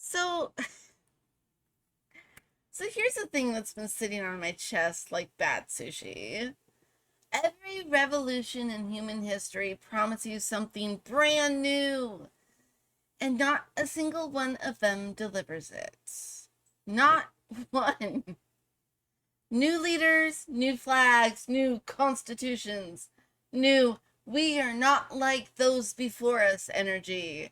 So, so here's the thing that's been sitting on my chest like bad sushi. Every revolution in human history promises you something brand new, and not a single one of them delivers it. Not one. New leaders, new flags, new constitutions, new we are not like those before us energy.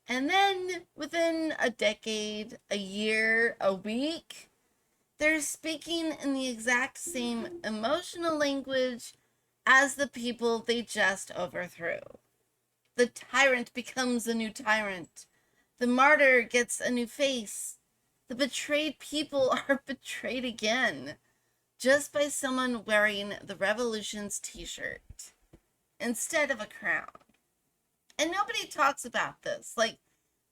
And then within a decade, a year, a week, they're speaking in the exact same emotional language as the people they just overthrew. The tyrant becomes a new tyrant. The martyr gets a new face. The betrayed people are betrayed again, just by someone wearing the revolution's t-shirt instead of a crown. And nobody talks about this, like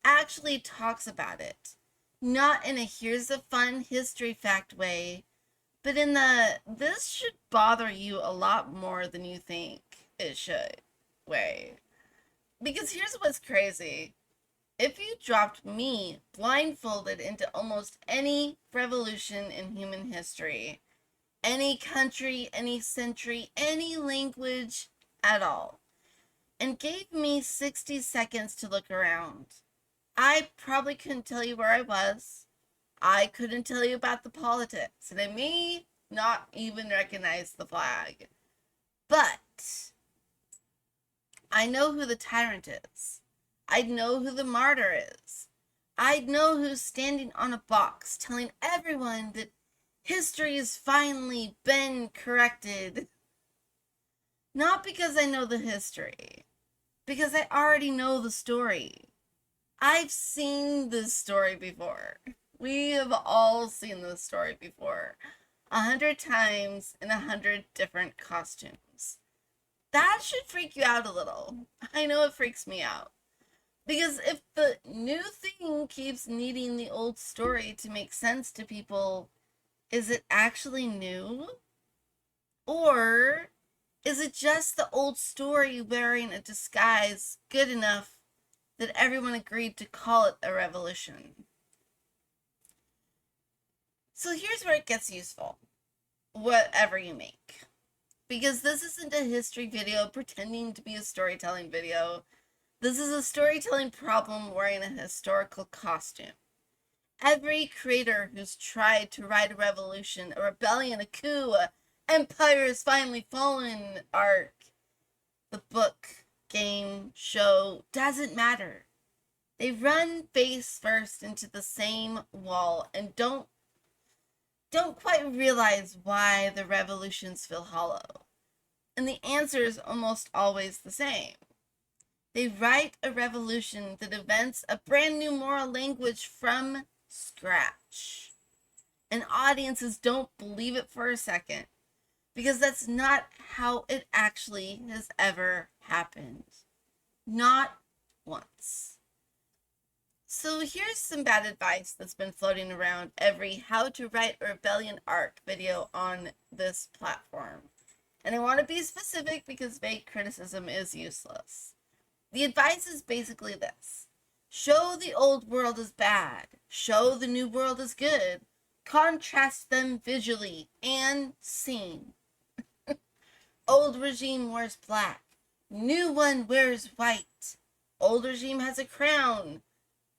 actually talks about it. Not in a here's a fun history fact way, but in the this should bother you a lot more than you think it should way. Because here's what's crazy. If you dropped me blindfolded into almost any revolution in human history, any country, any century, any language at all, and gave me 60 seconds to look around, I probably couldn't tell you where I was. I couldn't tell you about the politics, and I may not even recognize the flag. But I know who the tyrant is. I'd know who the martyr is. I'd know who's standing on a box telling everyone that history has finally been corrected. Not because I know the history, because I already know the story. I've seen this story before. We have all seen this story before. 100 times in 100 different costumes. That should freak you out a little. I know it freaks me out. Because if the new thing keeps needing the old story to make sense to people, is it actually new? Or is it just the old story wearing a disguise good enough that everyone agreed to call it a revolution? So here's where it gets useful, whatever you make. Because this isn't a history video pretending to be a storytelling video. This is a storytelling problem wearing a historical costume. Every creator who's tried to write a revolution, a rebellion, a coup, a empire has finally fallen arc, the book, game, show, doesn't matter. They run face first into the same wall and don't quite realize why the revolutions feel hollow. And the answer is almost always the same. They write a revolution that invents a brand new moral language from scratch. And audiences don't believe it for a second, because that's not how it actually has ever happened. Not once. So here's some bad advice that's been floating around every how to write a rebellion arc video on this platform. And I want to be specific because vague criticism is useless. The advice is basically this. Show the old world as bad. Show the new world as good. Contrast them visually and scene. Old regime wears black. New one wears white. Old regime has a crown.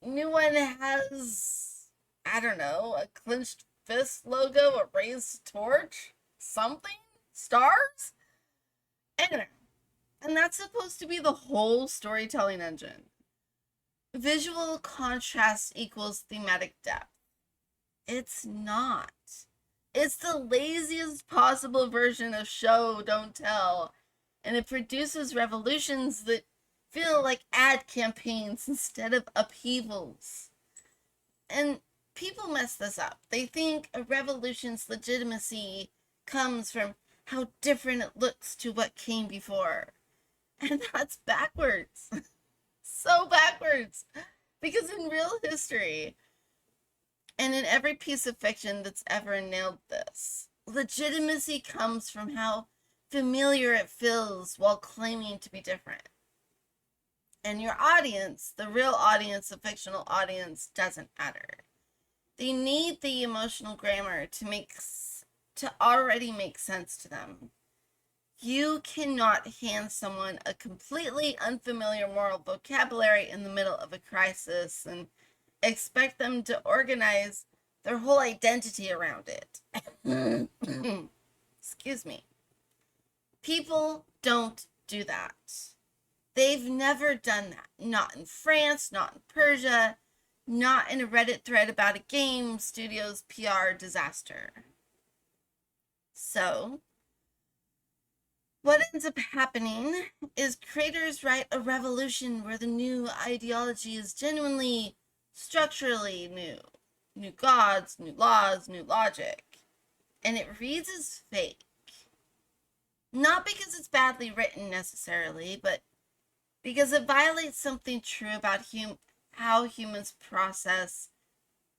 New one has, I don't know, a clenched fist logo, a raised torch, something? Stars? Anyway, and that's supposed to be the whole storytelling engine. Visual contrast equals thematic depth. It's not. It's the laziest possible version of show, don't tell. And it produces revolutions that feel like ad campaigns instead of upheavals. And people mess this up. They think a revolution's legitimacy comes from how different it looks to what came before. And that's backwards. So backwards. Because in real history, and in every piece of fiction that's ever nailed this, legitimacy comes from how familiar it feels while claiming to be different. And your audience, the real audience, the fictional audience, doesn't matter. They need the emotional grammar to already make sense to them. You cannot hand someone a completely unfamiliar moral vocabulary in the middle of a crisis and expect them to organize their whole identity around it. Excuse me. People don't do that. They've never done that. Not in France, not in Persia, not in a Reddit thread about a game studio's PR disaster. So, what ends up happening is creators write a revolution where the new ideology is genuinely, structurally new. New gods, new laws, new logic. And it reads as fake. Not because it's badly written necessarily, but because it violates something true about how humans process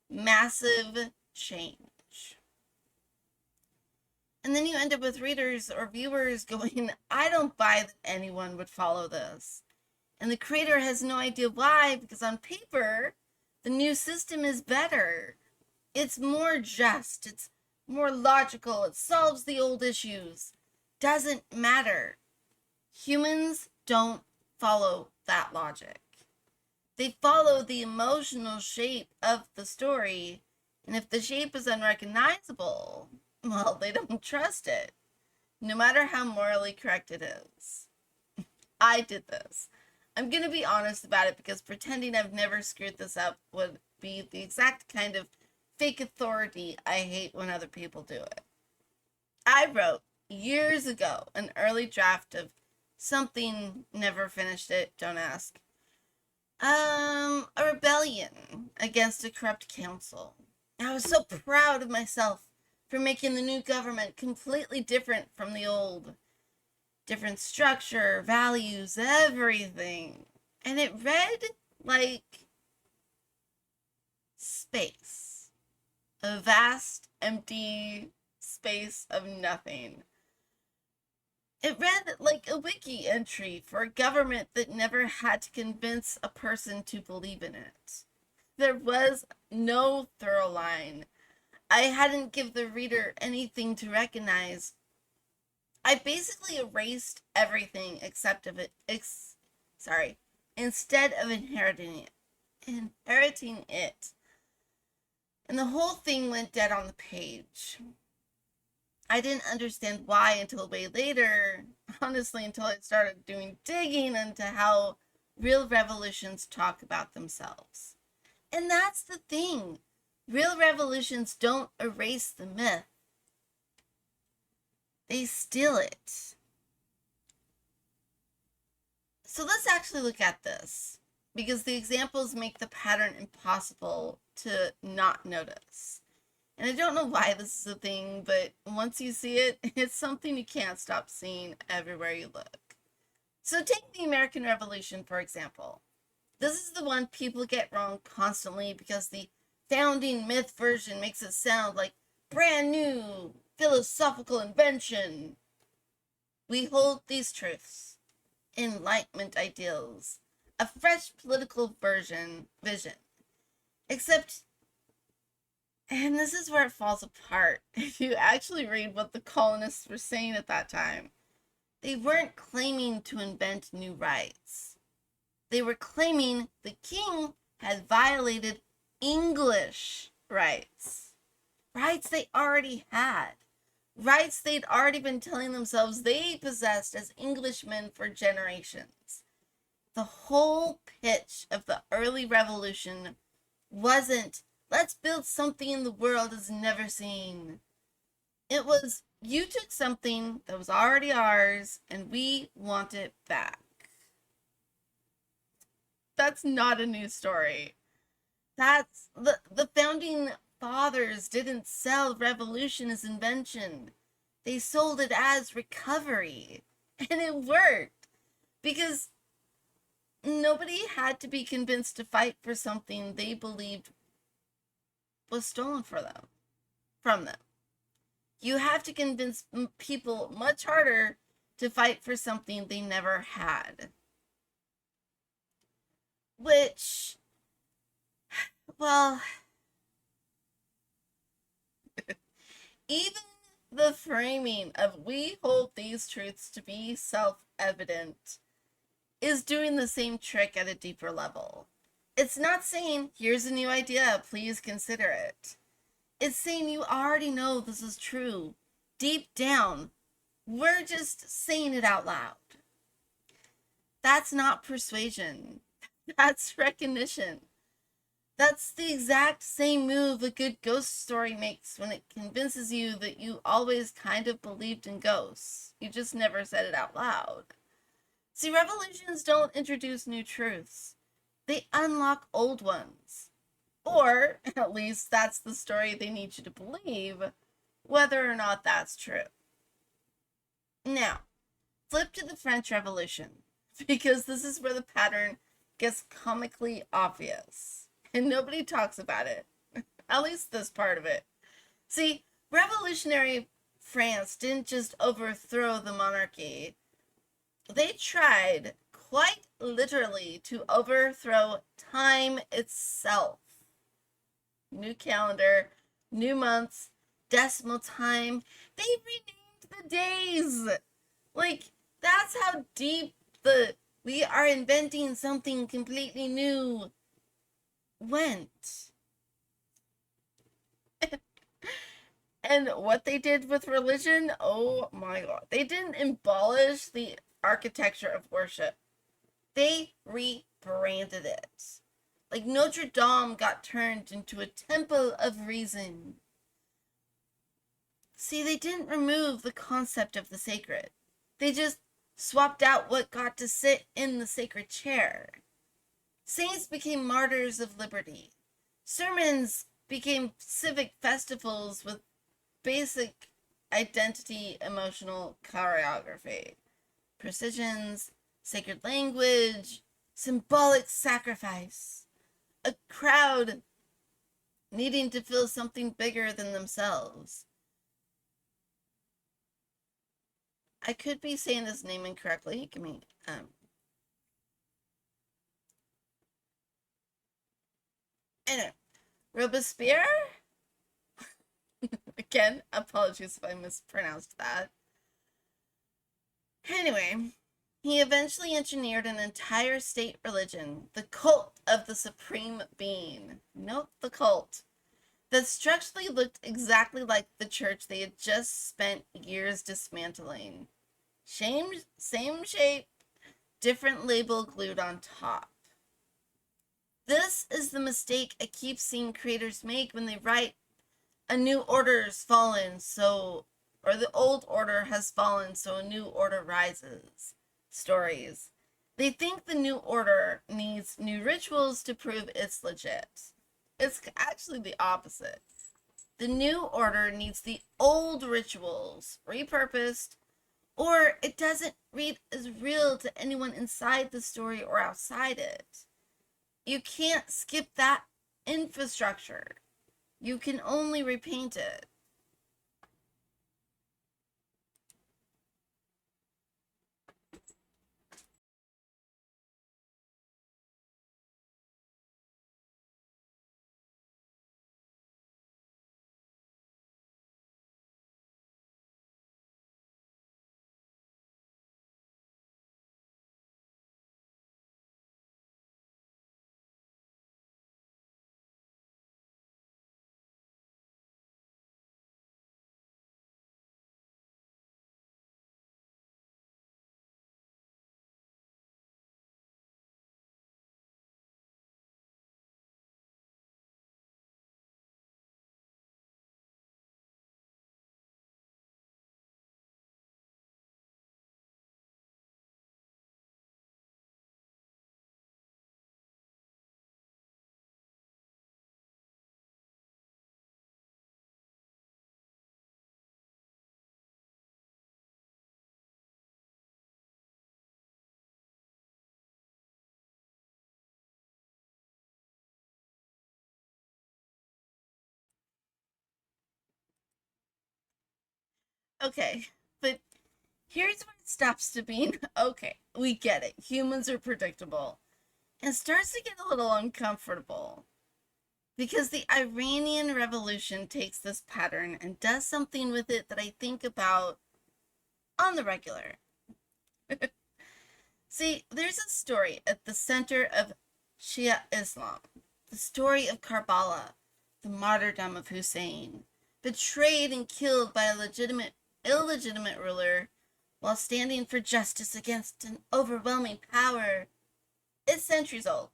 massive change. And then you end up with readers or viewers going, I don't buy that anyone would follow this. And the creator has no idea why, because on paper, the new system is better. It's more just, it's more logical, it solves the old issues. Doesn't matter. Humans don't follow that logic. They follow the emotional shape of the story, and if the shape is unrecognizable, well, they don't trust it, no matter how morally correct it is. I did this. I'm going to be honest about it because pretending I've never screwed this up would be the exact kind of fake authority I hate when other people do it. I wrote years ago an early draft of something, never finished it, don't ask. A rebellion against a corrupt council. I was so proud of myself for making the new government completely different from the old. Different structure, values, everything. And it read like space. A vast, empty space of nothing. It read like a wiki entry for a government that never had to convince a person to believe in it. There was no through line. I hadn't given the reader anything to recognize. I basically erased everything except of it. Instead of inheriting it. And the whole thing went dead on the page. I didn't understand why until way later, honestly, until I started doing digging into how real revolutions talk about themselves. And that's the thing. Real revolutions don't erase the myth. They steal it. So let's actually look at this, because the examples make the pattern impossible to not notice. And I don't know why this is a thing, but once you see it, it's something you can't stop seeing everywhere you look. So take the American Revolution, for example. This is the one people get wrong constantly because the founding myth version makes it sound like brand new philosophical invention. We hold these truths, Enlightenment ideals, a fresh political vision. Except, and this is where it falls apart, if you actually read what the colonists were saying at that time, they weren't claiming to invent new rights. They were claiming the king had violated English rights. Rights they already had. Rights they'd already been telling themselves they possessed as Englishmen for generations. The whole pitch of the early revolution wasn't, let's build something the world has never seen. It was, you took something that was already ours and we want it back. That's not a new story. That's the founding fathers didn't sell revolution as invention. They sold it as recovery. And it worked. Because nobody had to be convinced to fight for something they believed was stolen from them. You have to convince people much harder to fight for something they never had. Which, well, even the framing of "we hold these truths to be self-evident" is doing the same trick at a deeper level. It's not saying, "here's a new idea, please consider it." It's saying, "you already know this is true. Deep down, we're just saying it out loud." That's not persuasion. That's recognition. That's the exact same move a good ghost story makes when it convinces you that you always kind of believed in ghosts. You just never said it out loud. See, revolutions don't introduce new truths. They unlock old ones. Or, at least, that's the story they need you to believe, whether or not that's true. Now, flip to the French Revolution, because this is where the pattern gets comically obvious. And nobody talks about it. At least this part of it. See, revolutionary France didn't just overthrow the monarchy. They tried, quite literally, to overthrow time itself. New calendar, new months, decimal time. They renamed the days. Like, that's how deep the "we are inventing something completely new" went. And what they did with religion, oh my god. They didn't abolish the architecture of worship. They rebranded it. Like Notre Dame got turned into a temple of reason. See, they didn't remove the concept of the sacred. They just swapped out what got to sit in the sacred chair. Saints became martyrs of liberty. Sermons became civic festivals with basic identity emotional choreography. Precisions, sacred language, symbolic sacrifice. A crowd needing to feel something bigger than themselves. I could be saying this name incorrectly. Give me anyway, Robespierre? Again, apologies if I mispronounced that. Anyway, he eventually engineered an entire state religion, the cult of the supreme being. Note the cult. That structurally looked exactly like the church they had just spent years dismantling. Same shape, different label glued on top. This is the mistake I keep seeing creators make when they write "a new order's fallen, so," or "the old order has fallen, so a new order rises" stories. They think the new order needs new rituals to prove it's legit. It's actually the opposite. The new order needs the old rituals repurposed, or it doesn't read as real to anyone inside the story or outside it. You can't skip that infrastructure. You can only repaint it. Okay, but here's where it stops to being okay. We get it. Humans are predictable. and starts to get a little uncomfortable because the Iranian Revolution takes this pattern and does something with it that I think about on the regular. See, there's a story at the center of Shia Islam, the story of Karbala, the martyrdom of Hussein, betrayed and killed by a illegitimate ruler while standing for justice against an overwhelming power. It's centuries old,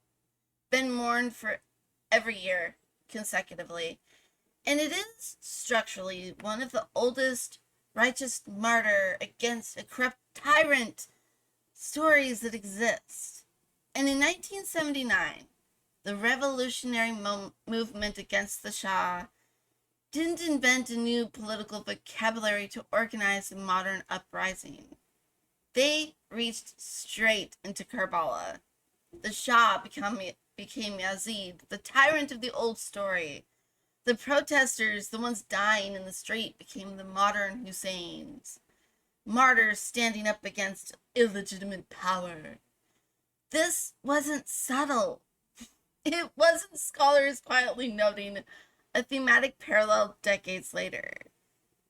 been mourned for every year consecutively, and it is structurally one of the oldest righteous martyr against a corrupt tyrant stories that exist. And in 1979, the revolutionary movement against the Shah didn't invent a new political vocabulary to organize a modern uprising. They reached straight into Karbala. The Shah became Yazid, the tyrant of the old story. The protesters, the ones dying in the street, became the modern Husseins. Martyrs standing up against illegitimate power. This wasn't subtle. It wasn't scholars quietly noting a thematic parallel decades later.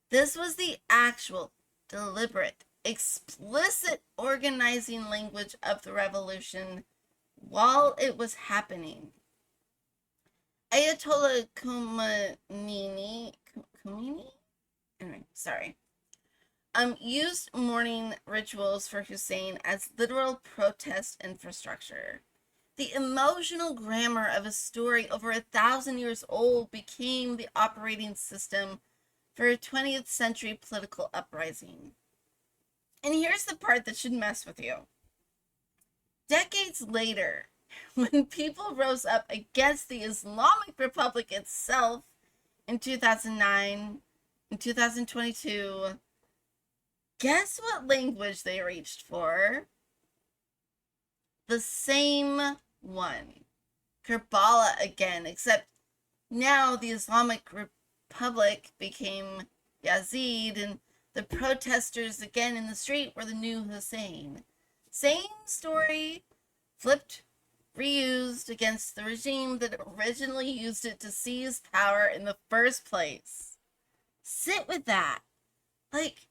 This was the actual, deliberate, explicit organizing language of the revolution while it was happening. Ayatollah Khomeini, anyway, sorry, used mourning rituals for Hussein as literal protest infrastructure. The emotional grammar of a story over 1,000 years old became the operating system for a 20th century political uprising. And here's the part that should mess with you. Decades later, when people rose up against the Islamic Republic itself in 2009, in 2022, guess what language they reached for? The same one. Karbala again, except now the Islamic Republic became Yazid, and the protesters again in the street were the new Hussein. Same story, flipped, reused against the regime that originally used it to seize power in the first place. Sit with that. Like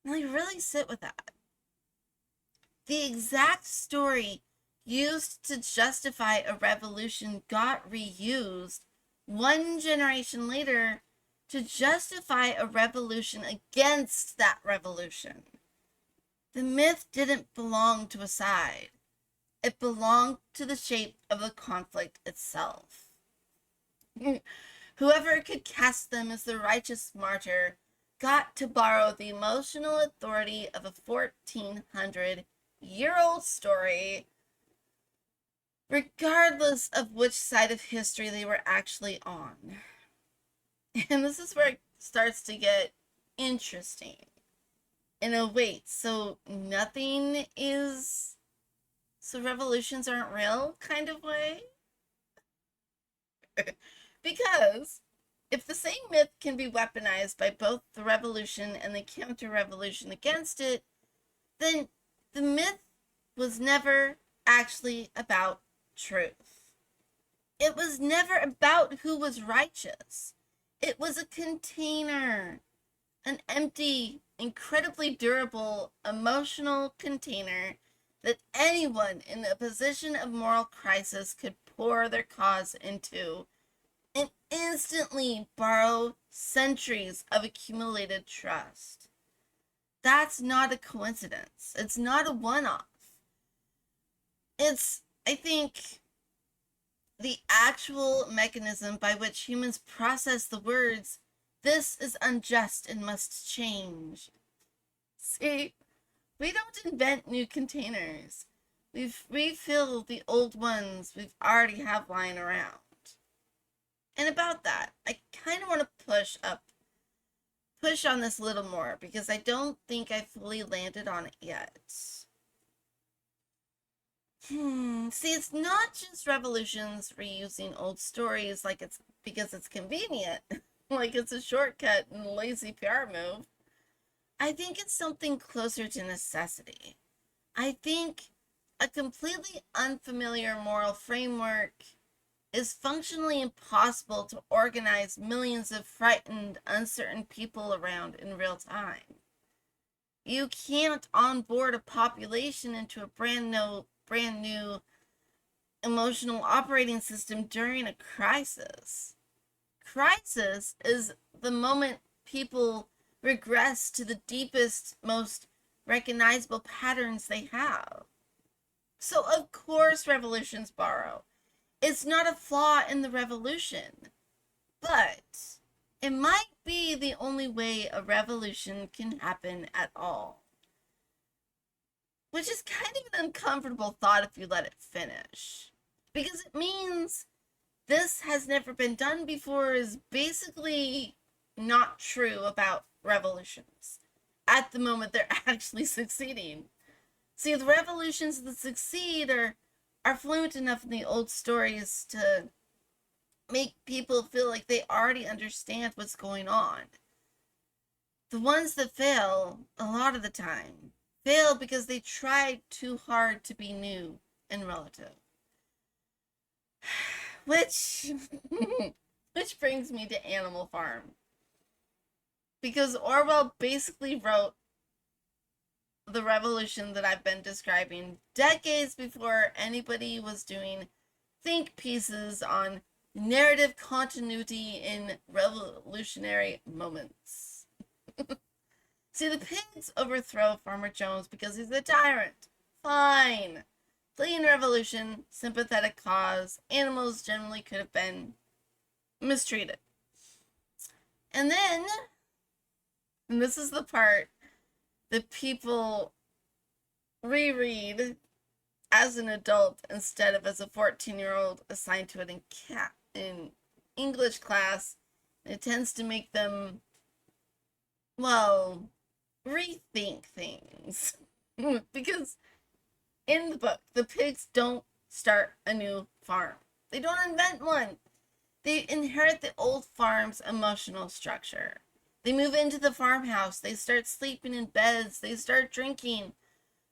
really sit with that. The exact story used to justify a revolution got reused one generation later to justify a revolution against that revolution. The myth didn't belong to a side. It belonged to the shape of the conflict itself. Whoever could cast them as the righteous martyr got to borrow the emotional authority of a 1,400-year-old story, regardless of which side of history they were actually on. And this is where it starts to get interesting. In a wait, so nothing is, so revolutions aren't real kind of way? Because if the same myth can be weaponized by both the revolution and the counter-revolution against it, then the myth was never actually about truth. It was never about who was righteous. It was a container, an empty, incredibly durable, emotional container that anyone in a position of moral crisis could pour their cause into and instantly borrow centuries of accumulated trust. That's not a coincidence. It's not a one-off. It's, I think, the actual mechanism by which humans process the words, "This is unjust and must change." See, we don't invent new containers. We've refilled the old ones we've already have lying around. And about that, I kind of want to push on this a little more because I don't think I fully landed on it yet. See, it's not just revolutions reusing old stories like it's because it's convenient, like it's a shortcut and a lazy PR move. I think it's something closer to necessity. I think A completely unfamiliar moral framework is functionally impossible to organize millions of frightened, uncertain people around in real time. You can't onboard a population into a brand new emotional operating system during a crisis. Crisis is the moment people regress to the deepest, most recognizable patterns they have. So, of course, revolutions borrow. It's not a flaw in the revolution, but it might be the only way a revolution can happen at all. Which is kind of an uncomfortable thought if you let it finish. Because it means this has never been done before is basically not true about revolutions at the moment they're actually succeeding. See, the revolutions that succeed are fluent enough in the old stories to make people feel like they already understand what's going on. The ones that fail, a lot of the time, fail because they tried too hard to be new and relative. Which brings me to Animal Farm. Because Orwell basically wrote the revolution that I've been describing decades before anybody was doing think pieces on narrative continuity in revolutionary moments. See, the pigs overthrow Farmer Jones because he's a tyrant. Fine. Clean revolution, sympathetic cause. Animals generally could have been mistreated. And then, and this is the part that people reread as an adult instead of as a 14-year-old assigned to it in English class. It tends to make them, well, rethink things. Because in the book, the pigs don't start a new farm. They don't invent one. They inherit the old farm's emotional structure. They move into the farmhouse. They start sleeping in beds. They start drinking.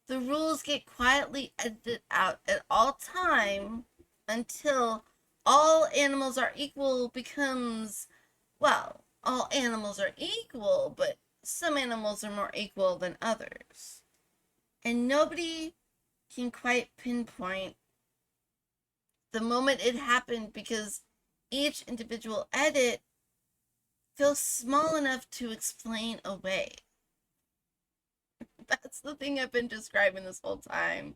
The rules get quietly edited out at all time until all animals are equal becomes, well, all animals are equal, but some animals are more equal than others. And nobody can quite pinpoint the moment it happened because each individual edit feels small enough to explain away. That's the thing I've been describing this whole time.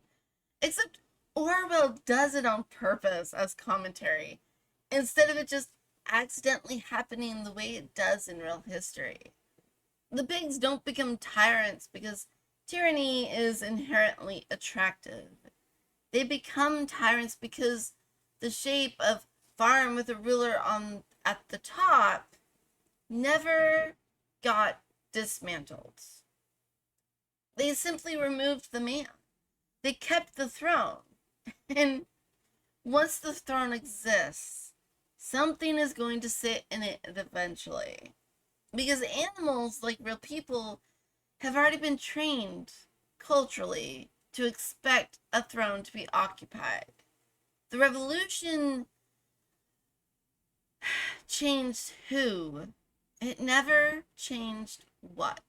Except Orwell does it on purpose as commentary, instead of it just accidentally happening the way it does in real history. The pigs don't become tyrants because tyranny is inherently attractive. They become tyrants because the shape of farm with a ruler at the top never got dismantled. They simply removed the man. They kept the throne. And once the throne exists, something is going to sit in it eventually. Because animals, like real people, have already been trained culturally to expect a throne to be occupied. The revolution changed who? It never changed what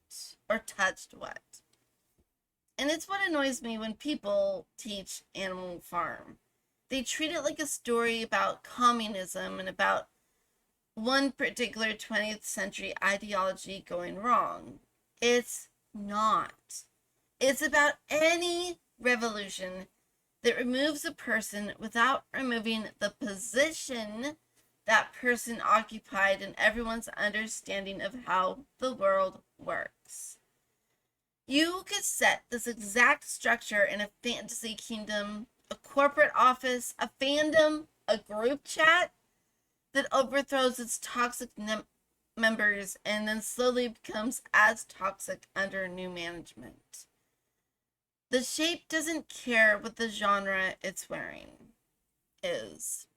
or touched what. And it's what annoys me when people teach Animal Farm. They treat it like a story about communism and about one particular 20th century ideology going wrong. It's not. It's about any revolution that removes a person without removing the position that person occupied in everyone's understanding of how the world works. You could set this exact structure in a fantasy kingdom, a corporate office, a fandom, a group chat that overthrows its toxic members and then slowly becomes as toxic under new management. The shape doesn't care what the genre it's wearing is.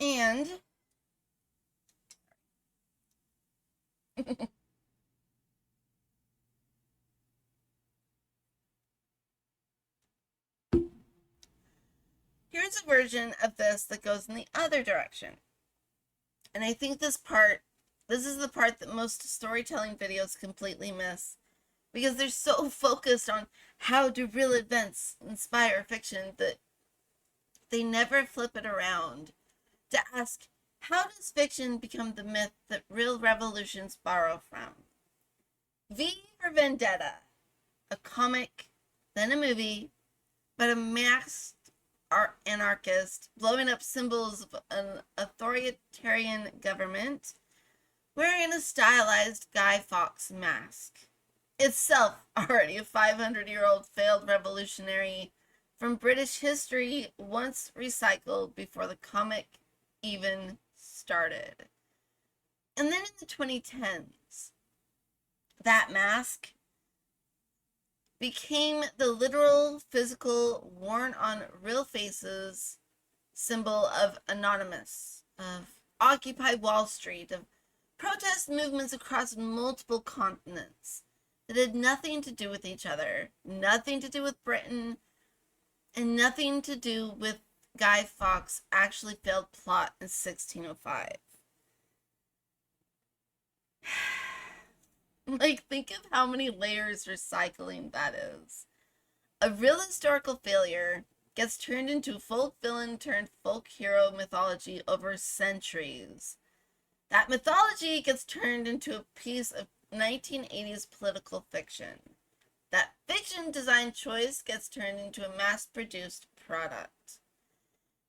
And Here's a version of this that goes in the other direction. And I think this is the part that most storytelling videos completely miss, because they're so focused on how do real events inspire fiction that they never flip it around to ask, how does fiction become the myth that real revolutions borrow from? V for Vendetta, a comic, then a movie, but a masked anarchist blowing up symbols of an authoritarian government wearing a stylized Guy Fawkes mask. Itself already a 500-year-old failed revolutionary from British history, once recycled before the comic even started. And then in the 2010s, that mask became the literal, physical, worn on real faces symbol of Anonymous, of Occupy Wall Street, of protest movements across multiple continents that had nothing to do with each other, nothing to do with Britain, and nothing to do with Guy Fawkes' actually failed plot in 1605. Like, think of how many layers recycling that is. A real historical failure gets turned into folk villain turned folk hero mythology over centuries. That mythology gets turned into a piece of 1980s political fiction. That fiction design choice gets turned into a mass-produced product.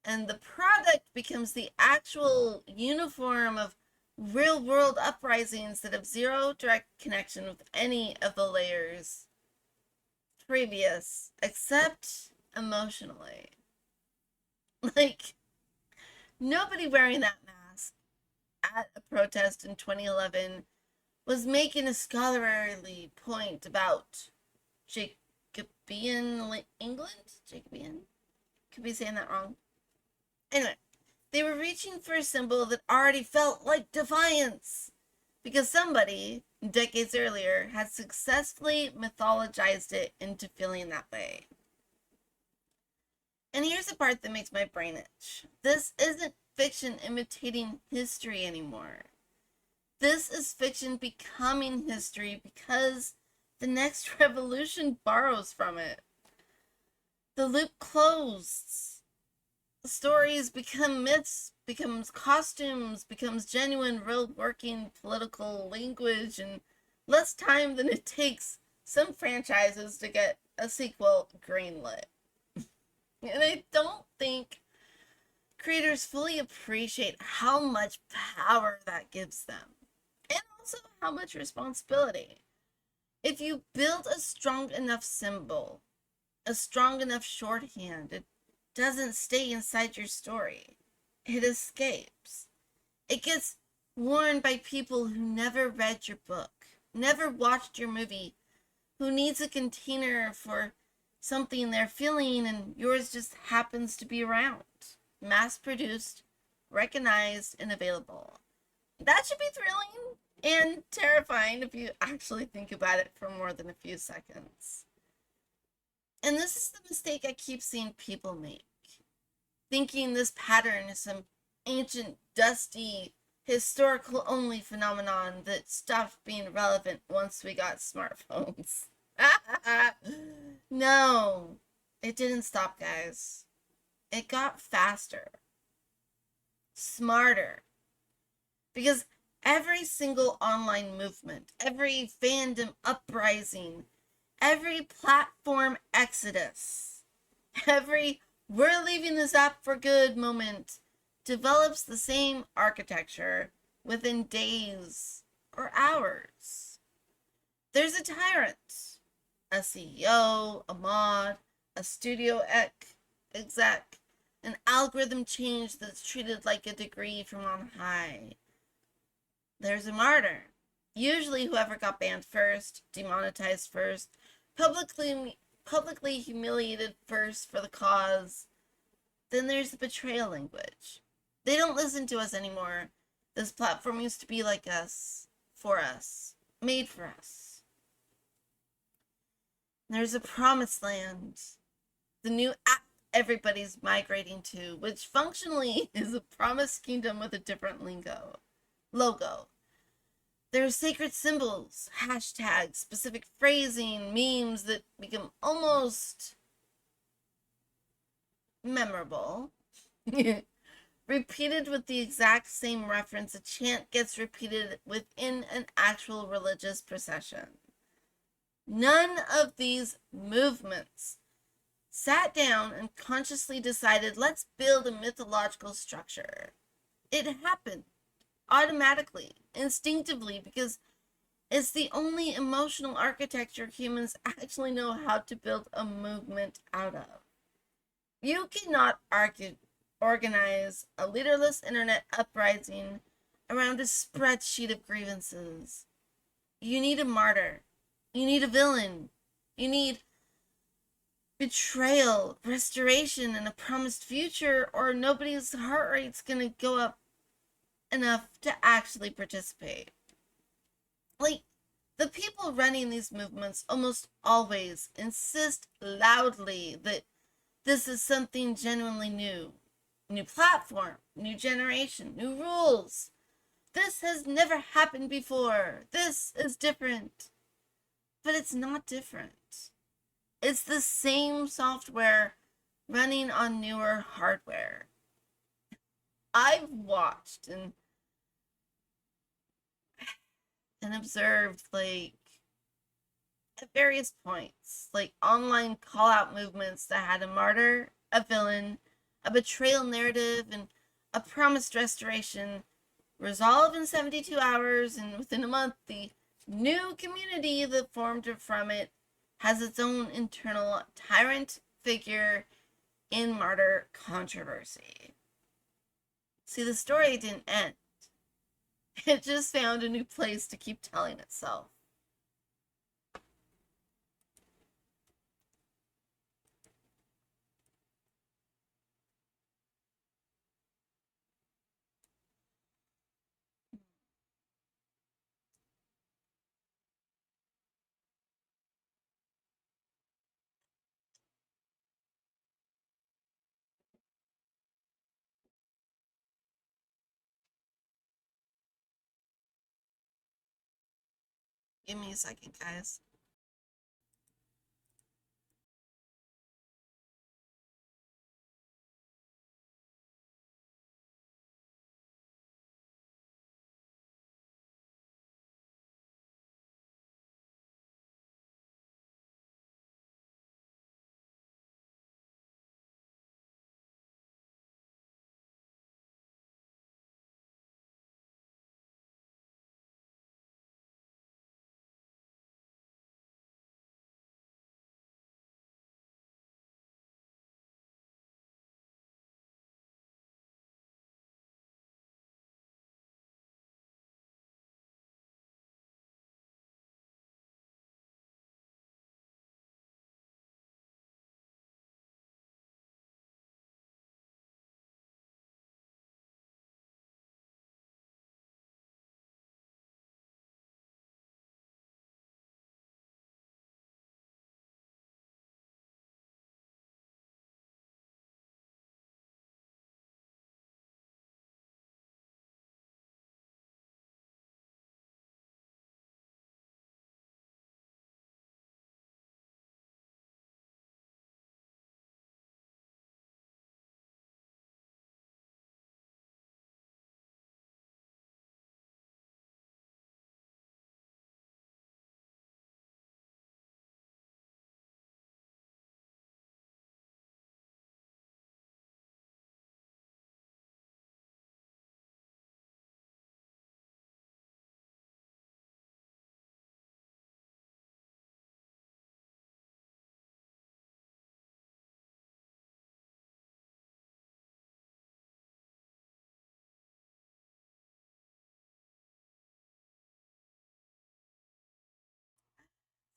And the product becomes the actual uniform of real-world uprisings that have zero direct connection with any of the layers previous, except emotionally. Like, nobody wearing that mask at a protest in 2011 was making a scholarly point about Jacobean England? Jacobean? Could be saying that wrong. Anyway, they were reaching for a symbol that already felt like defiance, because somebody, decades earlier, had successfully mythologized it into feeling that way. And here's the part that makes my brain itch. This isn't fiction imitating history anymore. This is fiction becoming history because the next revolution borrows from it. The loop closes. The stories become myths, becomes costumes, becomes genuine, real working political language in less time than it takes some franchises to get a sequel greenlit. And I don't think creators fully appreciate how much power that gives them. And also how much responsibility. If you build a strong enough symbol, a strong enough shorthand, it doesn't stay inside your story. It escapes. It gets worn by people who never read your book, never watched your movie, who needs a container for something they're feeling and yours just happens to be around. Mass-produced, recognized, and available. That should be thrilling and terrifying if you actually think about it for more than a few seconds. And this is the mistake I keep seeing people make. Thinking this pattern is some ancient, dusty, historical-only phenomenon that stopped being relevant once we got smartphones. No, it didn't stop, guys. It got faster. Smarter. Because every single online movement, every fandom uprising, every platform exodus, every we're leaving this app for good moment develops the same architecture within days or hours. There's a tyrant, a CEO, a mod, a studio exec, an algorithm change that's treated like a degree from on high. There's a martyr, usually whoever got banned first, demonetized first, publicly humiliated first for the cause. Then there's the betrayal language. They don't listen to us anymore. This platform used to be like us, for us, made for us. There's a promised land, the new app everybody's migrating to, which functionally is a promised kingdom with a different logo. There are sacred symbols, hashtags, specific phrasing, memes that become almost memorable. Repeated with the exact same reference, a chant gets repeated within an actual religious procession. None of these movements sat down and consciously decided, let's build a mythological structure. It happened automatically, instinctively, because it's the only emotional architecture humans actually know how to build a movement out of. You cannot organize a leaderless internet uprising around a spreadsheet of grievances. You need a martyr. You need a villain. You need betrayal, restoration, and a promised future, or nobody's heart rate's gonna go up enough to actually participate. Like, the people running these movements almost always insist loudly that this is something genuinely new. New platform, new generation, new rules. This has never happened before. This is different. But it's not different. It's the same software running on newer hardware. I've watched and observed, like, at various points, like online call out movements that had a martyr, a villain, a betrayal narrative, and a promised restoration resolve in 72 hours, and within a month, the new community that formed from it has its own internal tyrant figure in martyr controversy. See, the story didn't end. It just found a new place to keep telling itself. Give me a second, guys.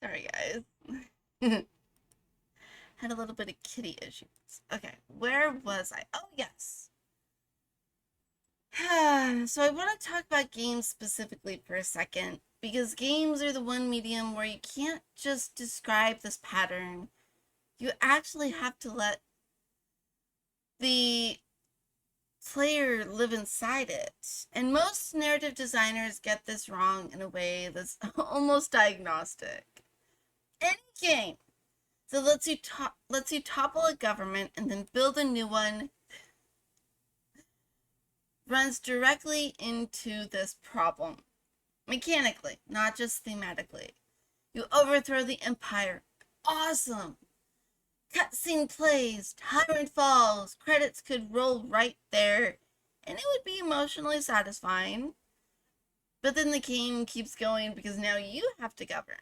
Sorry, guys. Had a little bit of kitty issues. Okay, where was I? Oh, yes. So I want to talk about games specifically for a second, because games are the one medium where you can't just describe this pattern. You actually have to let the player live inside it. And most narrative designers get this wrong in a way that's almost diagnostic. Any game that lets you topple a government and then build a new one runs directly into this problem. Mechanically, not just thematically. You overthrow the empire. Awesome! Cutscene plays, tyrant falls, credits could roll right there, and it would be emotionally satisfying. But then the game keeps going because now you have to govern.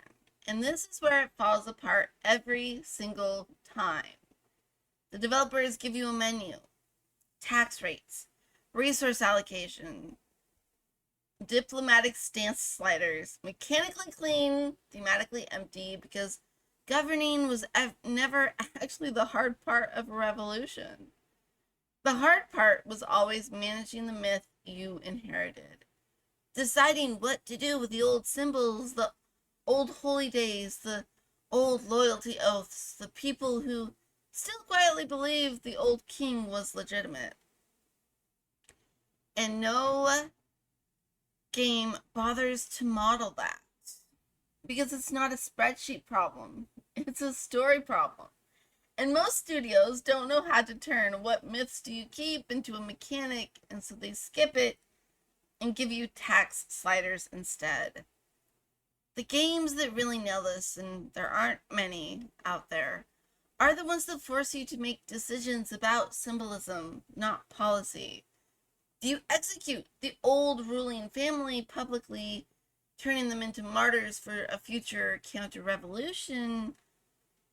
And this is where it falls apart every single time. The developers give you a menu, tax rates, resource allocation, diplomatic stance sliders, mechanically clean, thematically empty, because governing was never actually the hard part of a revolution. The hard part was always managing the myth you inherited. Deciding what to do with the old symbols, the old holy days, the old loyalty oaths, the people who still quietly believed the old king was legitimate. And no game bothers to model that. Because it's not a spreadsheet problem. It's a story problem. And most studios don't know how to turn what myths do you keep into a mechanic, and so they skip it and give you tax sliders instead. The games that really nail this, and there aren't many out there, are the ones that force you to make decisions about symbolism, not policy. Do you execute the old ruling family publicly, turning them into martyrs for a future counter-revolution?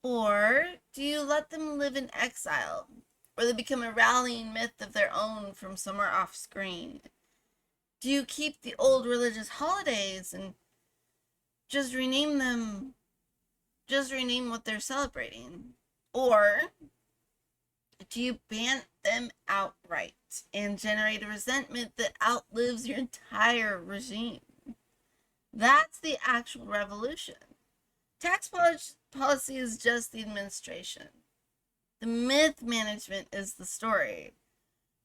Or do you let them live in exile, where they become a rallying myth of their own from somewhere off screen? Do you keep the old religious holidays and just rename what they're celebrating? Or do you ban them outright and generate a resentment that outlives your entire regime? That's the actual revolution. Tax policy is just the administration. The myth management is the story.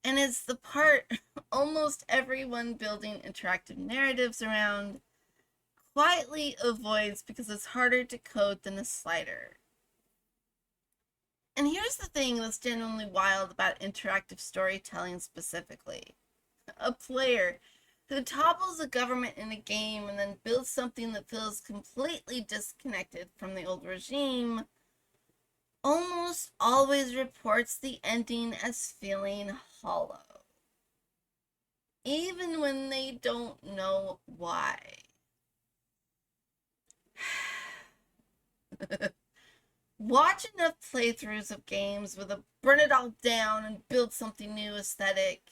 And it's the part almost everyone building interactive narratives around quietly avoids because it's harder to code than a slider. And here's the thing that's genuinely wild about interactive storytelling specifically. A player who topples a government in a game and then builds something that feels completely disconnected from the old regime almost always reports the ending as feeling hollow, even when they don't know why. Watch enough playthroughs of games with a burn it all down and build something new aesthetic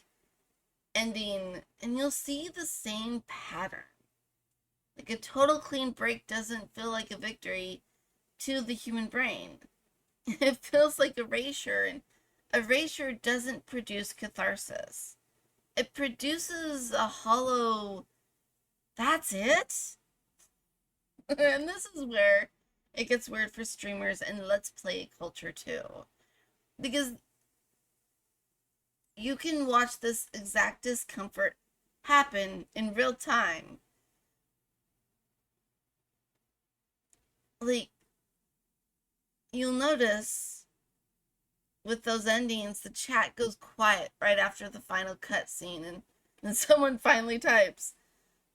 ending, and you'll see the same pattern. Like, a total clean break doesn't feel like a victory to the human brain. It feels like erasure, and erasure doesn't produce catharsis. It produces a hollow, that's it? And this is where it gets weird for streamers and let's play culture too. Because you can watch this exact discomfort happen in real time. Like, you'll notice with those endings, the chat goes quiet right after the final cutscene, and then someone finally types,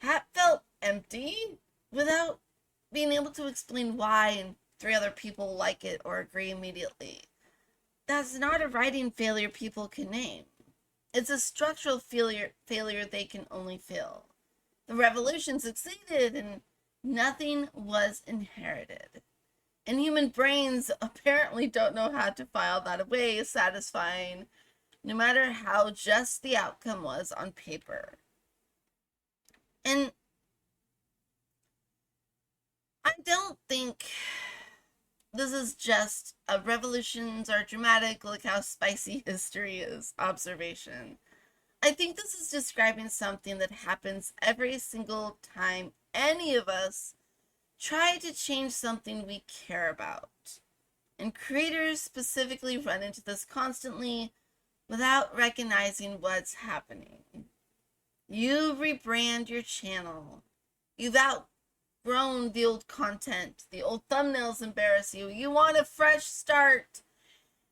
"That felt empty," without being able to explain why, and 3 other people like it or agree immediately. That's not a writing failure people can name. It's a structural failure they can only feel. The revolution succeeded, and nothing was inherited. And human brains apparently don't know how to file that away as satisfying, no matter how just the outcome was on paper. And I don't think this is just a revolutions are dramatic, look how spicy history is observation. I think this is describing something that happens every single time any of us try to change something we care about. And creators specifically run into this constantly without recognizing what's happening. You rebrand your channel. You've outgrown the old content. The old thumbnails embarrass you. You want a fresh start.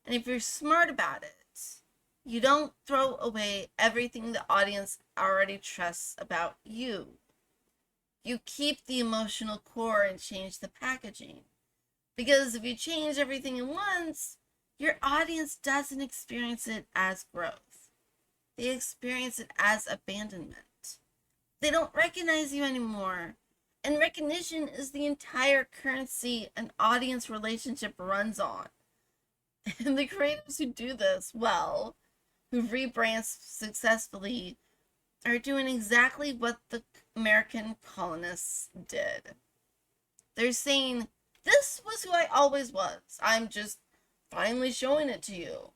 And if you're smart about it, you don't throw away everything the audience already trusts about you. You keep the emotional core and change the packaging. Because if you change everything at once, your audience doesn't experience it as growth. They experience it as abandonment. They don't recognize you anymore. And recognition is the entire currency an audience relationship runs on. And the creators who do this well, who rebrand successfully, are doing exactly what the American colonists did. They're saying, this was who I always was. I'm just finally showing it to you.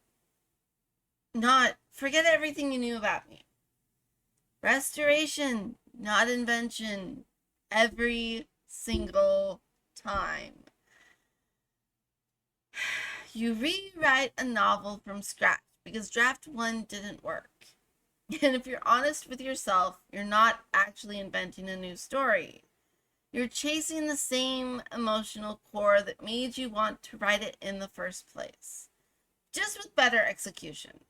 Not, forget everything you knew about me. Restoration, not invention. Every single time. You rewrite a novel from scratch because draft one didn't work. And if you're honest with yourself, you're not actually inventing a new story. You're chasing the same emotional core that made you want to write it in the first place, just with better execution.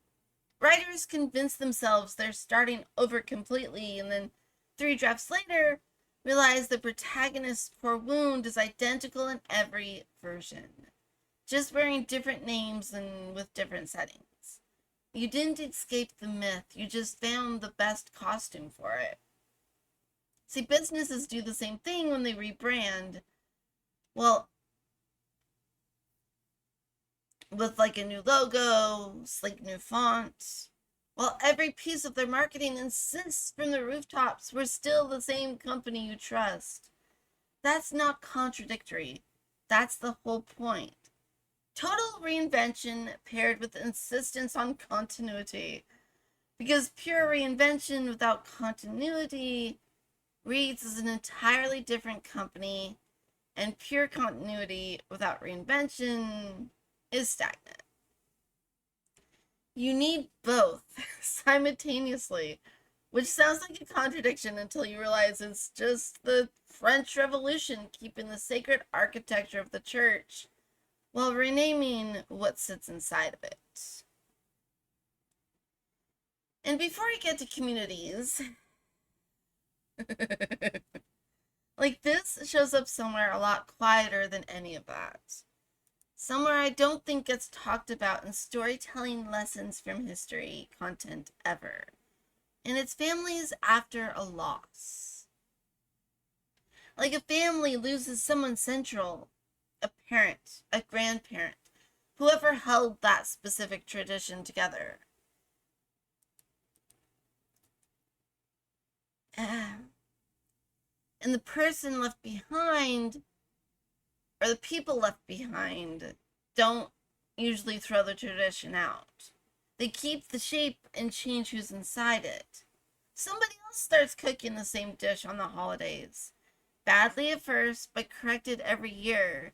Writers convince themselves they're starting over completely, and then 3 drafts later, realize the protagonist's core wound is identical in every version, just wearing different names and with different settings. You didn't escape the myth, you just found the best costume for it. See, businesses do the same thing when they rebrand. Well, with like a new logo, sleek new font. While every piece of their marketing insists from the rooftops, we're still the same company you trust. That's not contradictory. That's the whole point. Total reinvention paired with insistence on continuity. Because pure reinvention without continuity reads as an entirely different company, and pure continuity without reinvention is stagnant. You need both simultaneously, which sounds like a contradiction until you realize it's just the French Revolution keeping the sacred architecture of the church while renaming what sits inside of it. And before I get to communities, like this shows up somewhere a lot quieter than any of that. Somewhere I don't think gets talked about in storytelling lessons from history content ever. And it's families after a loss. Like a family loses someone central, a parent, a grandparent, whoever held that specific tradition together. And the person left behind, or the people left behind, don't usually throw the tradition out. They keep the shape and change who's inside it. Somebody else starts cooking the same dish on the holidays. Badly at first, but corrected every year.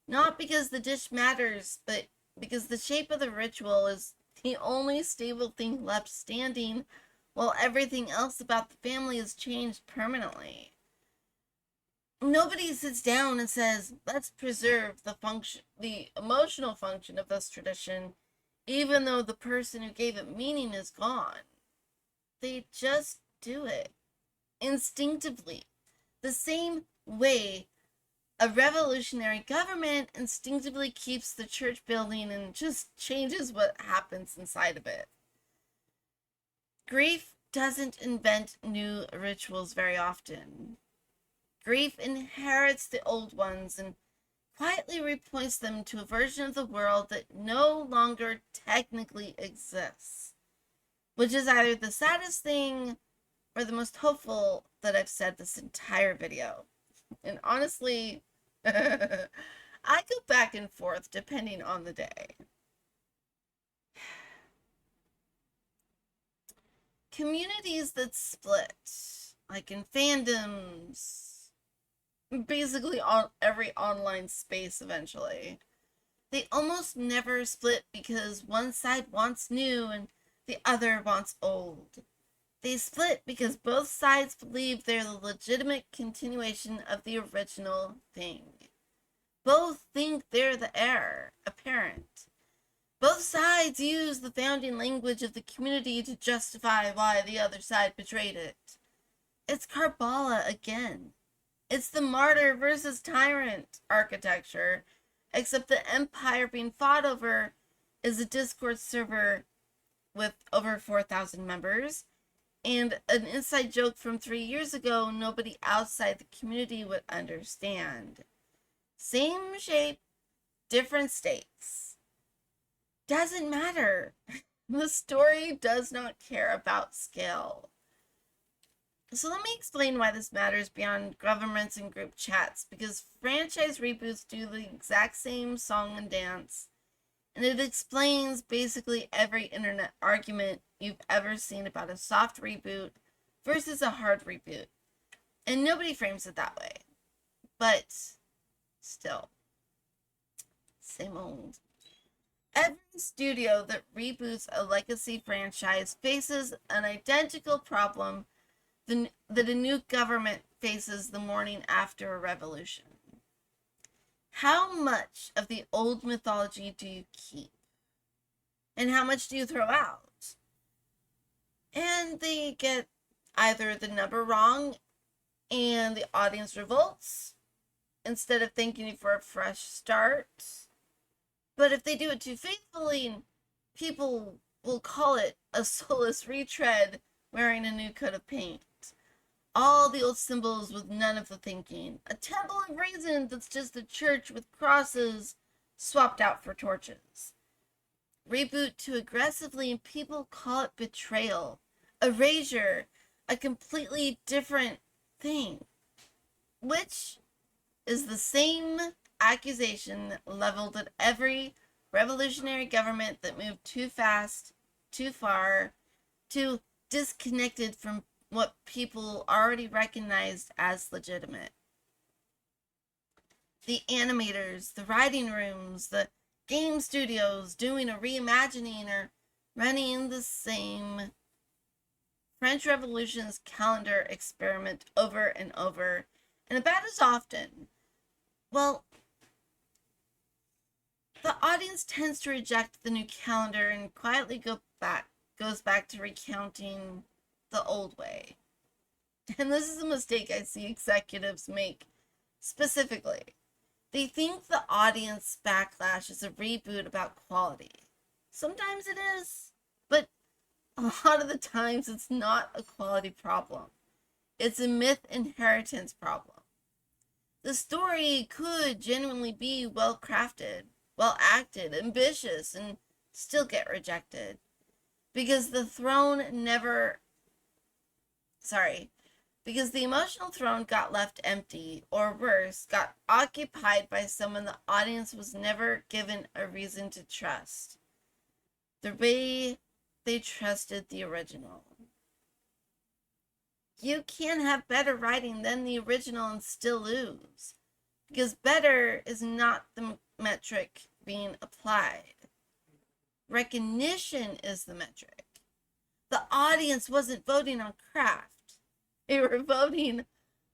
Not because the dish matters, but because the shape of the ritual is the only stable thing left standing, while everything else about the family has changed permanently. Nobody sits down and says, let's preserve the emotional function of this tradition, even though the person who gave it meaning is gone. They just do it instinctively, the same way a revolutionary government instinctively keeps the church building and just changes what happens inside of it. Grief doesn't invent new rituals very often. Grief inherits the old ones and quietly repoints them to a version of the world that no longer technically exists, which is either the saddest thing or the most hopeful that I've said this entire video. And honestly, I go back and forth depending on the day. Communities that split, like in fandoms, basically on every online space eventually, they almost never split because one side wants new and the other wants old. They split because both sides believe they're the legitimate continuation of the original thing. Both think they're the heir apparent. Both sides use the founding language of the community to justify why the other side betrayed it. It's Karbala again. It's the martyr versus tyrant architecture, except the empire being fought over is a Discord server with over 4,000 members, and an inside joke from 3 years ago nobody outside the community would understand. Same shape, different stakes. Doesn't matter. The story does not care about scale. So let me explain why this matters beyond governments and group chats, because franchise reboots do the exact same song and dance, and it explains basically every internet argument you've ever seen about a soft reboot versus a hard reboot. And nobody frames it that way. But still, same old. Every studio that reboots a legacy franchise faces an identical problem that a new government faces the morning after a revolution. How much of the old mythology do you keep? And how much do you throw out? And they get either the number wrong and the audience revolts instead of thanking you for a fresh start. But if they do it too faithfully, people will call it a soulless retread wearing a new coat of paint. All the old symbols with none of the thinking. A temple of reason that's just a church with crosses swapped out for torches. Reboot too aggressively and people call it betrayal, erasure, a completely different thing. Which is the same accusation leveled at every revolutionary government that moved too fast, too far, too disconnected from what people already recognized as legitimate. The animators, the writing rooms, the game studios doing a reimagining or running the same French Revolution's calendar experiment over and over, and about as often. Well, the audience tends to reject the new calendar and quietly goes back to recounting the old way. And this is a mistake I see executives make specifically. They think the audience backlash is a reboot about quality. Sometimes it is, but a lot of the times it's not a quality problem. It's a myth inheritance problem. The story could genuinely be well crafted, well acted, ambitious, and still get rejected. Because the emotional throne got left empty, or worse, got occupied by someone the audience was never given a reason to trust. The way they trusted the original. You can't have better writing than the original and still lose. Because better is not the metric being applied. Recognition is the metric. The audience wasn't voting on craft. They were voting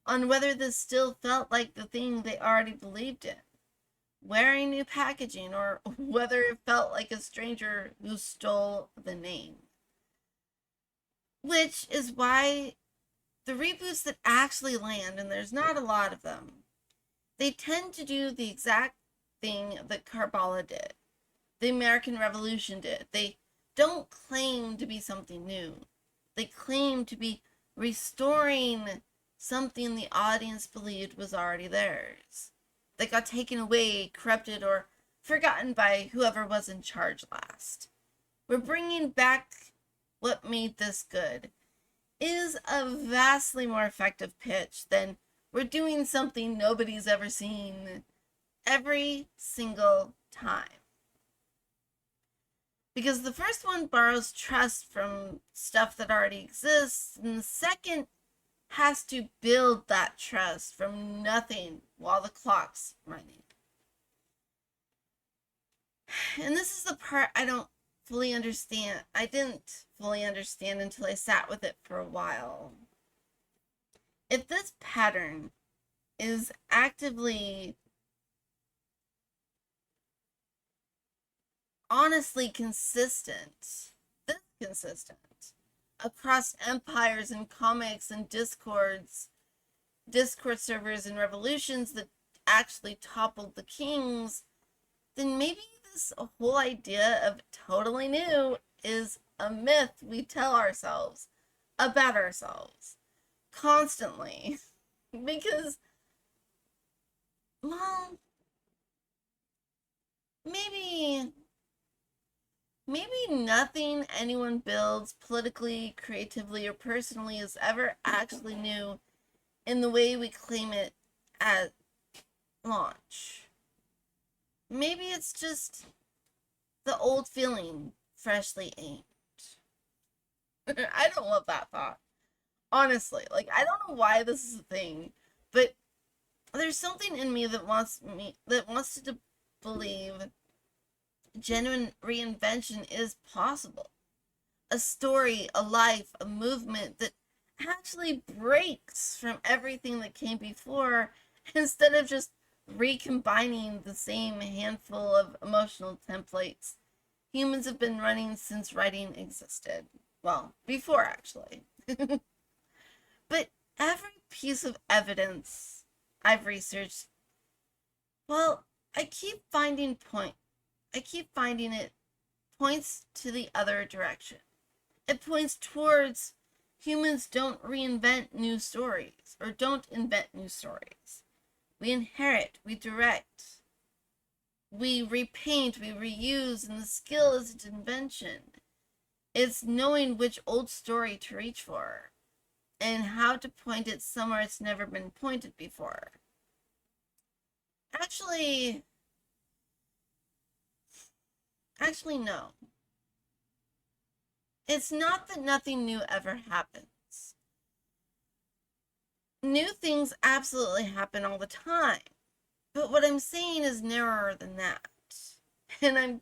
on whether this still felt like the thing they already believed in. Wearing new packaging, or whether it felt like a stranger who stole the name. Which is why the reboots that actually land, and there's not a lot of them, they tend to do the exact thing that Karbala did. The American Revolution did. They don't claim to be something new. They claim to be restoring something the audience believed was already theirs. That got taken away, corrupted, or forgotten by whoever was in charge last. We're bringing back what made this good. Is a vastly more effective pitch than we're doing something nobody's ever seen every single time. Because the first one borrows trust from stuff that already exists, and the second has to build that trust from nothing while the clock's running. And this is the part I don't fully understand. I didn't fully understand until I sat with it for a while. If this pattern is actively, honestly this consistent, across empires and comics and Discord servers and revolutions that actually toppled the kings, then maybe this whole idea of totally new is a myth we tell ourselves about ourselves constantly. Because, well, maybe nothing anyone builds politically, creatively, or personally is ever actually new in the way we claim it at launch. Maybe it's just the old feeling, freshly aimed. I don't love that thought. Honestly, like, I don't know why this is a thing, but there's something in me that wants to believe genuine reinvention is possible. A story, a life, a movement that actually breaks from everything that came before instead of just recombining the same handful of emotional templates humans have been running since writing existed. Well, before actually. But every piece of evidence I've researched, well, I keep finding it points to the other direction. It points towards humans don't reinvent new stories or don't invent new stories. We inherit, we direct, we repaint, we reuse, and the skill isn't invention. It's knowing which old story to reach for and how to point it somewhere it's never been pointed before. Actually, no. It's not that nothing new ever happens. New things absolutely happen all the time. But what I'm saying is narrower than that. And I'm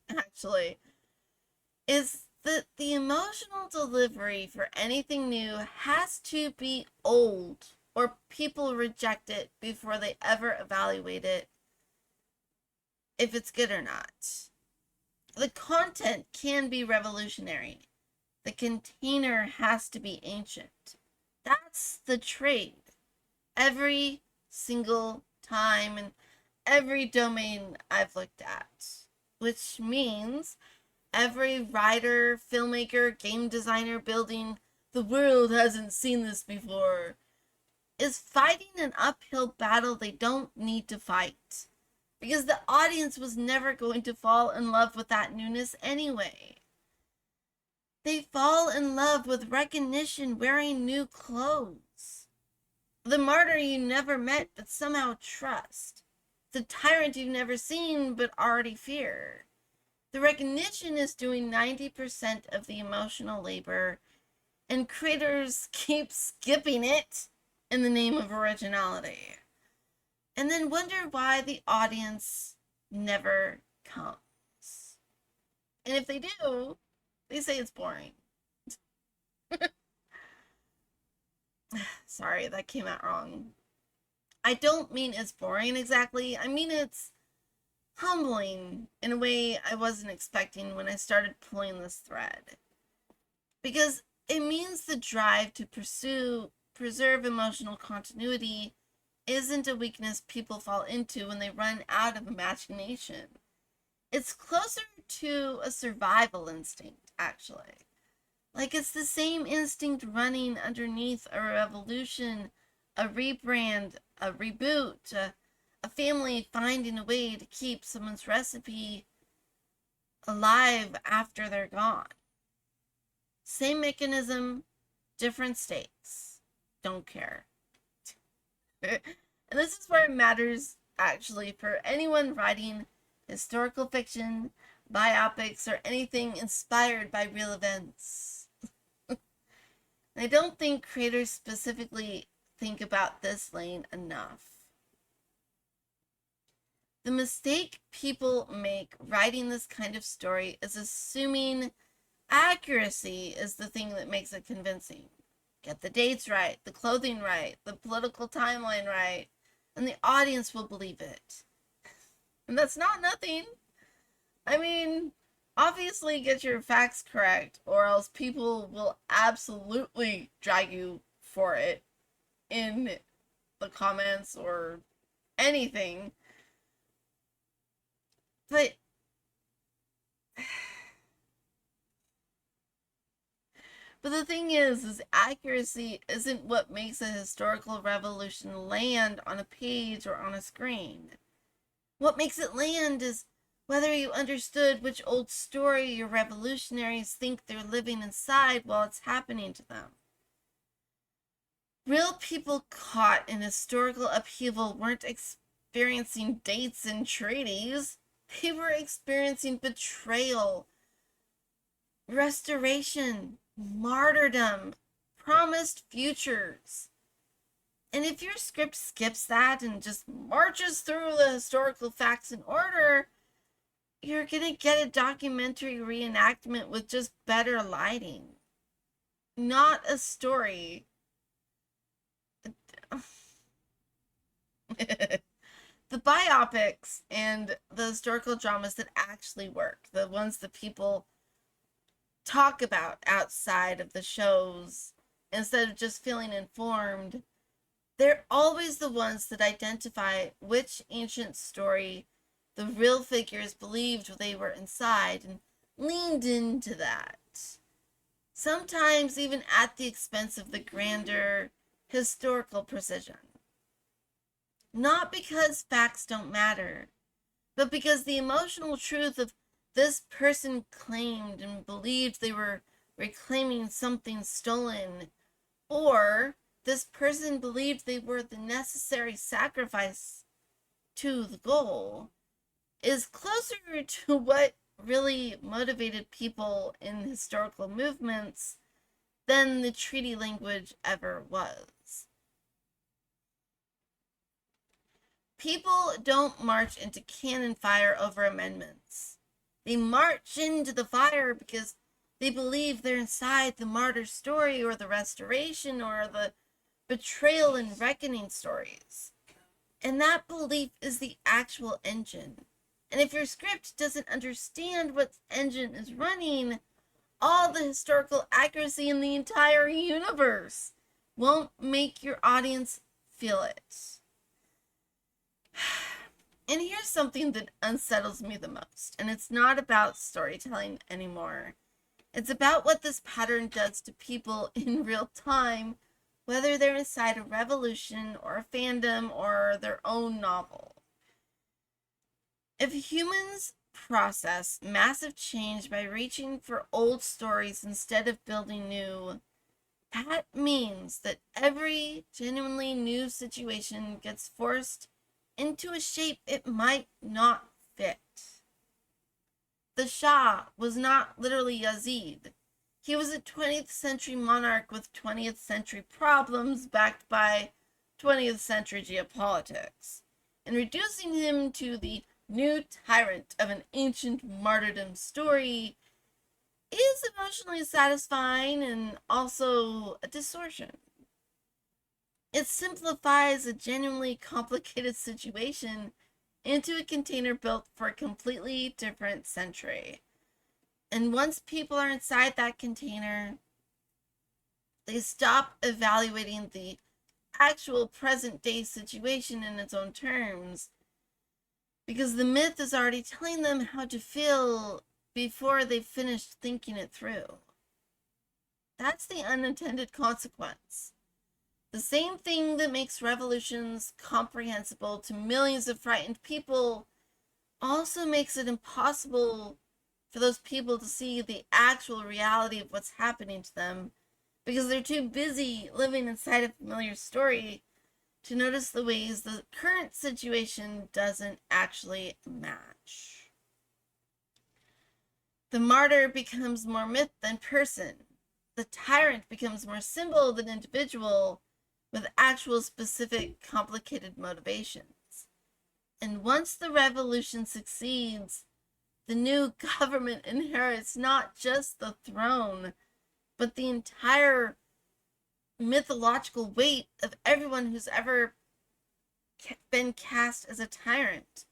actually, is that the emotional delivery for anything new has to be old, or people reject it before they ever evaluate it if it's good or not. The content can be revolutionary. The container has to be ancient. That's the trade. Every single time in every domain I've looked at. Which means every writer, filmmaker, game designer building the world hasn't seen this before is fighting an uphill battle they don't need to fight. Because the audience was never going to fall in love with that newness anyway. They fall in love with recognition wearing new clothes. The martyr you never met but somehow trust. The tyrant you've never seen but already fear. The recognition is doing 90% of the emotional labor, and creators keep skipping it in the name of originality. And then wonder why the audience never comes. And if they do, they say it's boring. Sorry, that came out wrong. I don't mean it's boring exactly. I mean it's humbling in a way I wasn't expecting when I started pulling this thread. Because it means the drive to preserve emotional continuity isn't a weakness people fall into when they run out of imagination. It's closer to a survival instinct, actually. Like it's the same instinct running underneath a revolution, a rebrand, a reboot, a family finding a way to keep someone's recipe alive after they're gone. Same mechanism, different stakes. Don't care. And this is where it matters, actually, for anyone writing historical fiction, biopics, or anything inspired by real events. I don't think creators specifically think about this lane enough. The mistake people make writing this kind of story is assuming accuracy is the thing that makes it convincing. Get the dates right, the clothing right, the political timeline right, and the audience will believe it. And that's not nothing. I mean, obviously get your facts correct, or else people will absolutely drag you for it in the comments or anything. But the thing is accuracy isn't what makes a historical revolution land on a page or on a screen. What makes it land is whether you understood which old story your revolutionaries think they're living inside while it's happening to them. Real people caught in historical upheaval weren't experiencing dates and treaties. They were experiencing betrayal, restoration, martyrdom, promised futures. And if your script skips that and just marches through the historical facts in order, you're going to get a documentary reenactment with just better lighting. Not a story. The biopics and the historical dramas that actually work, the ones that people talk about outside of the shows instead of just feeling informed, they're always the ones that identify which ancient story the real figures believed they were inside and leaned into that. Sometimes even at the expense of the grander historical precision. Not because facts don't matter, but because the emotional truth of this person claimed and believed they were reclaiming something stolen, or this person believed they were the necessary sacrifice to the goal, is closer to what really motivated people in historical movements than the treaty language ever was. People don't march into cannon fire over amendments. They march into the fire because they believe they're inside the martyr story or the restoration or the betrayal and reckoning stories. And that belief is the actual engine. And if your script doesn't understand what engine is running, all the historical accuracy in the entire universe won't make your audience feel it. And here's something that unsettles me the most, and it's not about storytelling anymore. It's about what this pattern does to people in real time, whether they're inside a revolution or a fandom or their own novel. If humans process massive change by reaching for old stories instead of building new, that means that every genuinely new situation gets forced into a shape it might not fit. The Shah was not literally Yazid. He was a 20th century monarch with 20th century problems backed by 20th century geopolitics. And reducing him to the new tyrant of an ancient martyrdom story is emotionally satisfying and also a distortion. It simplifies a genuinely complicated situation into a container built for a completely different century. And once people are inside that container, they stop evaluating the actual present day situation in its own terms, because the myth is already telling them how to feel before they've finished thinking it through. That's the unintended consequence. The same thing that makes revolutions comprehensible to millions of frightened people also makes it impossible for those people to see the actual reality of what's happening to them, because they're too busy living inside a familiar story to notice the ways the current situation doesn't actually match. The martyr becomes more myth than person. The tyrant becomes more symbol than individual, with actual specific complicated motivations. And once the revolution succeeds, the new government inherits not just the throne, but the entire mythological weight of everyone who's ever been cast as a tyrant.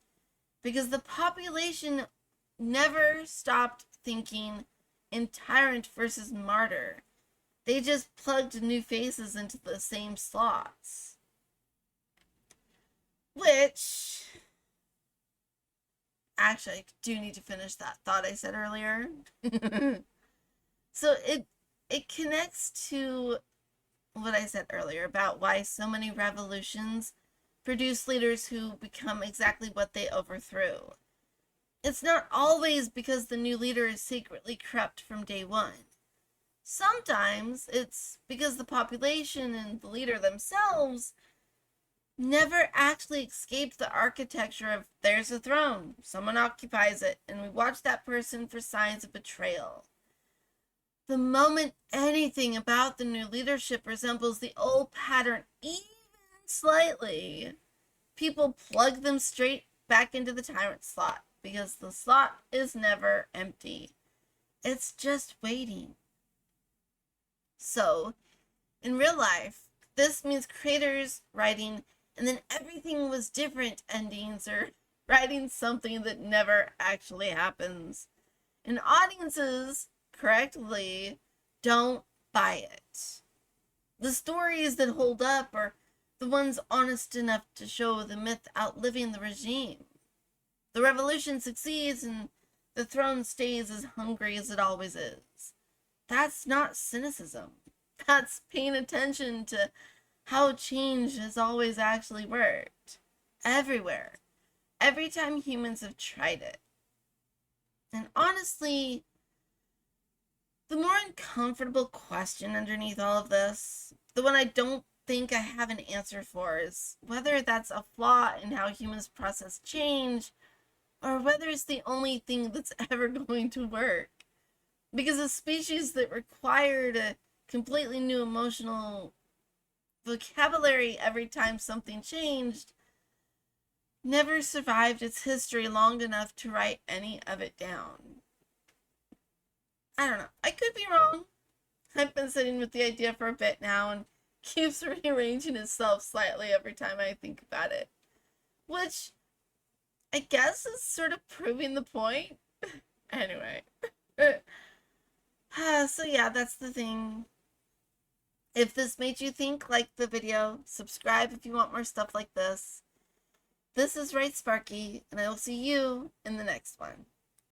Because the population never stopped thinking in tyrant versus martyr. They just plugged new faces into the same slots. Which, actually, I do need to finish that thought I said earlier. So it connects to what I said earlier about why so many revolutions produce leaders who become exactly what they overthrew. It's not always because the new leader is secretly corrupt from day one. Sometimes it's because the population and the leader themselves never actually escaped the architecture of there's a throne, someone occupies it, and we watch that person for signs of betrayal. The moment anything about the new leadership resembles the old pattern, even slightly, people plug them straight back into the tyrant slot, because the slot is never empty. It's just waiting. So, in real life, this means creators writing and then everything was different endings, or writing something that never actually happens. And audiences, correctly, don't buy it. The stories that hold up are the ones honest enough to show the myth outliving the regime. The revolution succeeds and the throne stays as hungry as it always is. That's not cynicism. That's paying attention to how change has always actually worked. Everywhere. Every time humans have tried it. And honestly, the more uncomfortable question underneath all of this, the one I don't think I have an answer for, is whether that's a flaw in how humans process change, or whether it's the only thing that's ever going to work. Because a species that required a completely new emotional vocabulary every time something changed never survived its history long enough to write any of it down. I don't know. I could be wrong. I've been sitting with the idea for a bit now and keeps rearranging itself slightly every time I think about it. Which I guess is sort of proving the point. Anyway. So yeah, that's the thing. If this made you think, like the video, subscribe if you want more stuff like this. This is WriteSparky, and I will see you in the next one.